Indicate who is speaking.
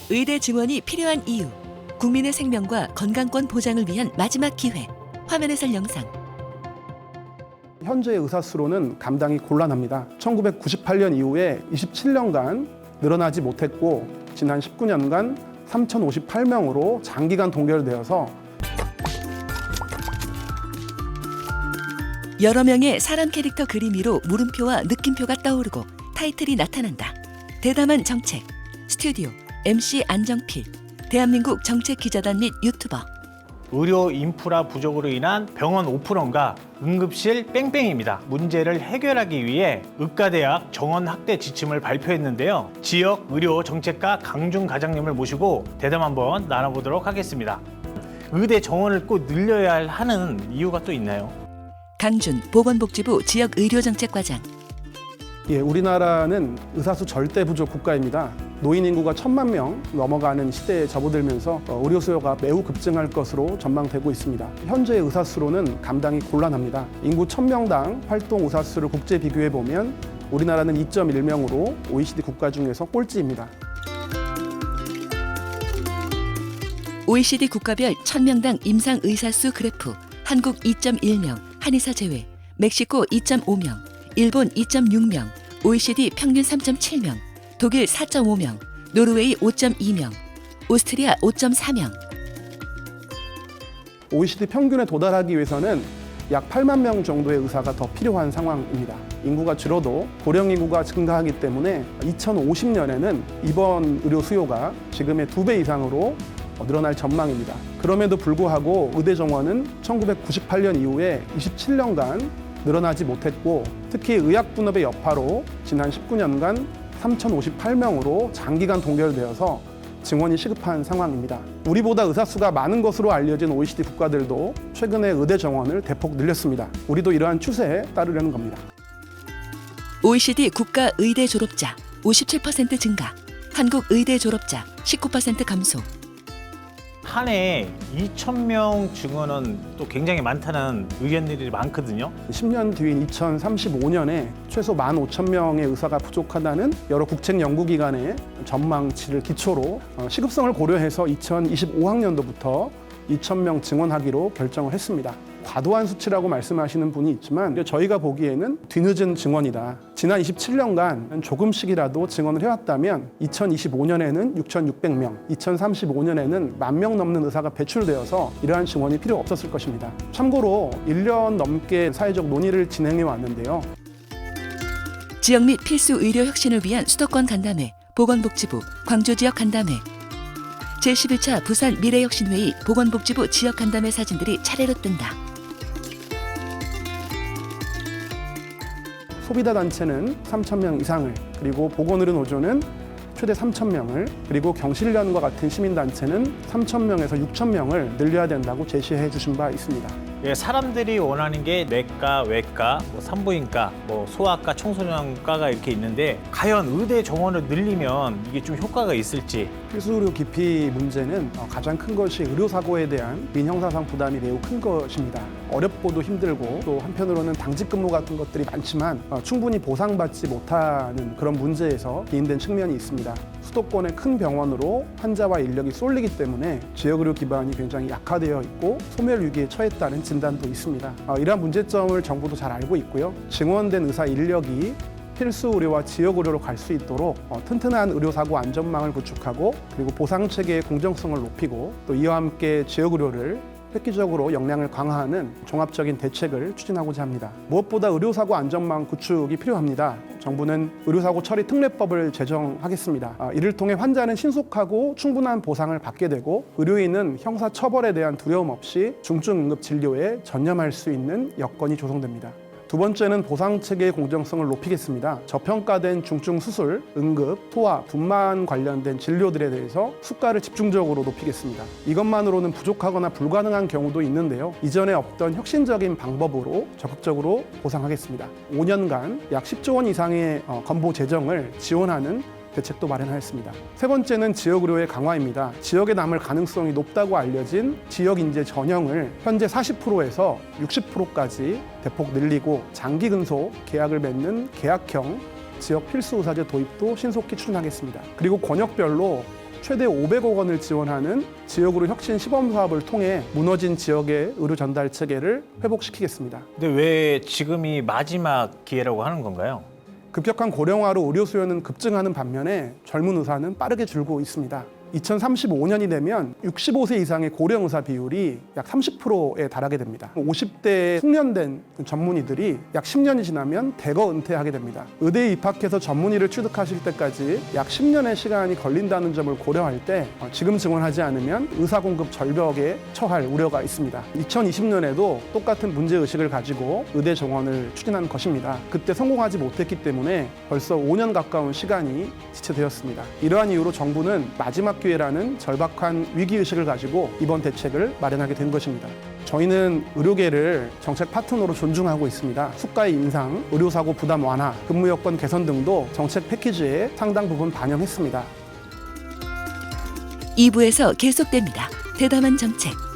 Speaker 1: 의대 증원이 필요한 이유, 국민의 생명과 건강권 보장을 위한 마지막 기회. 화면에 설 영상.
Speaker 2: 현재의 의사 수로는 감당이 곤란합니다. 1998년 이후에 27년간 늘어나지 못했고 지난 19년간 3,058명으로 장기간 동결되어서
Speaker 1: 여러 명의 사람 캐릭터 그림 위로 물음표와 느낌표가 떠오르고 타이틀이 나타난다. 대담한 정책, 스튜디오, MC 안정필, 대한민국 정책기자단 및 유튜버.
Speaker 3: 의료 인프라 부족으로 인한 병원 오픈원과 응급실 뺑뺑이입니다. 문제를 해결하기 위해 의과대학 정원 확대 지침을 발표했는데요. 지역 의료 정책과 강준 과장님을 모시고 대담 한번 나눠보도록 하겠습니다. 의대 정원을 꼭 늘려야 하는 이유가 또 있나요?
Speaker 1: 강준 보건복지부 지역의료정책과장.
Speaker 2: 우리나라는 의사수 절대 부족 국가입니다. 노인 인구가 1,000만 명 넘어가는 시대에 접어들면서 의료 수요가 매우 급증할 것으로 전망되고 있습니다. 현재의 의사 수로는 감당이 곤란합니다. 인구 1,000명당 활동 의사 수를 국제 비교해 보면 우리나라는 2.1명으로 OECD 국가 중에서 꼴찌입니다.
Speaker 1: OECD 국가별 1,000명당 임상 의사 수 그래프. 한국 2.1명, 한의사 제외. 멕시코 2.5명, 일본 2.6명, OECD 평균 3.7명, 독일 4.5명, 노르웨이 5.2명, 오스트리아 5.4명.
Speaker 2: OECD 평균에 도달하기 위해서는 약 8만 명 정도의 의사가 더 필요한 상황입니다. 인구가 줄어도 고령 인구가 증가하기 때문에 2050년에는 입원 의료 수요가 지금의 2배 이상으로 늘어날 전망입니다. 그럼에도 불구하고 의대 정원은 1998년 이후에 27년간 늘어나지 못했고 특히 의학분업의 여파로 지난 19년간 3,058명으로 장기간 동결되어서 증원이 시급한 상황입니다. 우리보다 의사 수가 많은 것으로 알려진 OECD 국가들도 최근에 의대 정원을 대폭 늘렸습니다. 우리도 이러한 추세에 따르려는 겁니다.
Speaker 1: OECD 국가 의대 졸업자 57% 증가, 한국 의대 졸업자 19% 감소.
Speaker 3: 한 해 2,000명 증원은 또 굉장히 많다는 의견들이 많거든요.
Speaker 2: 10년 뒤인 2035년에 최소 15,000명의 의사가 부족하다는 여러 국책 연구기관의 전망치를 기초로 시급성을 고려해서 2025학년도부터 2,000명 증원하기로 결정을 했습니다. 과도한 수치라고 말씀하시는 분이 있지만 저희가 보기에는 뒤늦은 증원이다. 지난 27년간 조금씩이라도 증원을 해왔다면 2025년에는 6,600명, 2035년에는 10,000명 넘는 의사가 배출되어서 이러한 증원이 필요 없었을 것입니다. 참고로 1년 넘게 사회적 논의를 진행해 왔는데요.
Speaker 1: 지역 및 필수 의료 혁신을 위한 수도권 간담회, 보건복지부, 광주지역 간담회. 제11차 부산 미래혁신회의 보건복지부 지역 간담회 사진들이 차례로 뜬다.
Speaker 2: 소비자 단체는 3,000명 이상을, 그리고 보건의료노조는 최대 3,000명을, 그리고 경실련과 같은 시민단체는 3,000명에서 6,000명을 늘려야 된다고 제시해 주신 바 있습니다.
Speaker 3: 사람들이 원하는 게 내과, 외과, 산부인과, 소아과, 청소년과가 이렇게 있는데 과연 의대 정원을 늘리면 이게 좀 효과가 있을지.
Speaker 2: 필수 의료 기피 문제는 가장 큰 것이 의료사고에 대한 민형사상 부담이 매우 큰 것입니다. 어렵고도 힘들고 또 한편으로는 당직 근무 같은 것들이 많지만 충분히 보상받지 못하는 그런 문제에서 기인된 측면이 있습니다. 수도권의 큰 병원으로 환자와 인력이 쏠리기 때문에 지역의료 기반이 굉장히 약화되어 있고 소멸 위기에 처했다는 진단도 있습니다. 이러한 문제점을 정부도 잘 알고 있고요. 증원된 의사 인력이 필수 의료와 지역 의료로 갈 수 있도록 튼튼한 의료사고 안전망을 구축하고 그리고 보상체계의 공정성을 높이고 또 이와 함께 지역 의료를 획기적으로 역량을 강화하는 종합적인 대책을 추진하고자 합니다. 무엇보다 의료사고 안전망 구축이 필요합니다. 정부는 의료사고 처리 특례법을 제정하겠습니다. 이를 통해 환자는 신속하고 충분한 보상을 받게 되고 의료인은 형사처벌에 대한 두려움 없이 중증 응급 진료에 전념할 수 있는 여건이 조성됩니다. 두 번째는 보상체계의 공정성을 높이겠습니다. 저평가된 중증 수술, 응급, 소아, 분만 관련된 진료들에 대해서 수가를 집중적으로 높이겠습니다. 이것만으로는 부족하거나 불가능한 경우도 있는데요. 이전에 없던 혁신적인 방법으로 적극적으로 보상하겠습니다. 5년간 약 10조 원 이상의 건보 재정을 지원하는 대책도 마련하였습니다. 세 번째는 지역의료의 강화입니다. 지역에 남을 가능성이 높다고 알려진 지역인재 전형을 현재 40%에서 60%까지 대폭 늘리고 장기 근속 계약을 맺는 계약형 지역 필수 의사제 도입도 신속히 추진하겠습니다. 그리고 권역별로 최대 500억 원을 지원하는 지역의료 혁신 시범 사업을 통해 무너진 지역의 의료 전달 체계를 회복시키겠습니다.
Speaker 3: 근데 왜 지금이 마지막 기회라고 하는 건가요?
Speaker 2: 급격한 고령화로 의료 수요는 급증하는 반면에 젊은 의사는 빠르게 줄고 있습니다. 2035년이 되면 65세 이상의 고령 의사 비율이 약 30%에 달하게 됩니다. 50대 숙련된 전문의들이 약 10년이 지나면 대거 은퇴하게 됩니다. 의대에 입학해서 전문의를 취득하실 때까지 약 10년의 시간이 걸린다는 점을 고려할 때 지금 증원하지 않으면 의사 공급 절벽에 처할 우려가 있습니다. 2020년에도 똑같은 문제의식을 가지고 의대 정원을 추진한 것입니다. 그때 성공하지 못했기 때문에 벌써 5년 가까운 시간이 지체되었습니다. 이러한 이유로 정부는 마지막 기회라는 절박한 위기의식을 가지고 이번 대책을 마련하게 된 것입니다. 저희는 의료계를 정책 파트너로 존중하고 있습니다. 수가의 인상, 의료사고 부담 완화, 근무 여건 개선 등도 정책 패키지에 상당 부분 반영했습니다.
Speaker 1: 2부에서 계속됩니다. 대담한 정책.